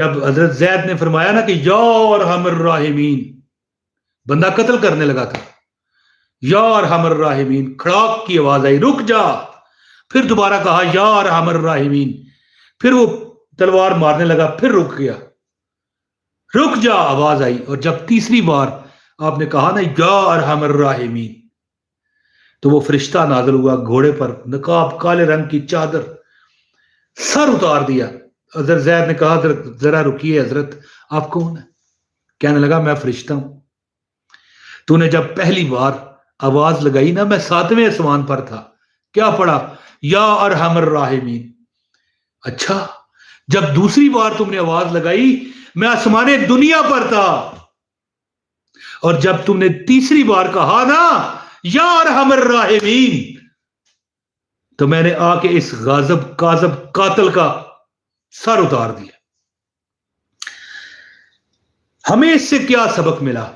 جب حضرت زید نے فرمایا نا کہ یا ارحم الراحمین، بندہ قتل کرنے لگا تھا، یا ارحم الراحمین، کھڑاک کی آواز آئی رک جا، پھر دوبارہ کہا یا ارحم الراحمین، پھر وہ تلوار مارنے لگا، پھر رک گیا، رک جا آواز آئی، اور جب تیسری بار آپ نے کہا نا یا ارحم الراحمین، تو وہ فرشتہ نازل ہوا گھوڑے پر، نقاب، کالے رنگ کی چادر، سر اتار دیا۔ حضرت زید نے کہا حضرت ذرا رکیے، حضرت آپ کون ہیں؟ کہنے لگا میں فرشتہ ہوں، تو نے جب پہلی بار آواز لگائی نا، میں 7ویں آسمان پر تھا، کیا پڑھا؟ یا ارحم الراحمین۔ اچھا، جب دوسری بار تم نے آواز لگائی میں آسمان دنیا پر تھا، اور جب تم نے تیسری بار کہا نا یا ارحم الراحمین، تو میں نے آ کے اس غاضب کاذب قاتل کا سر اتار دیا۔ ہمیں اس سے کیا سبق ملا؟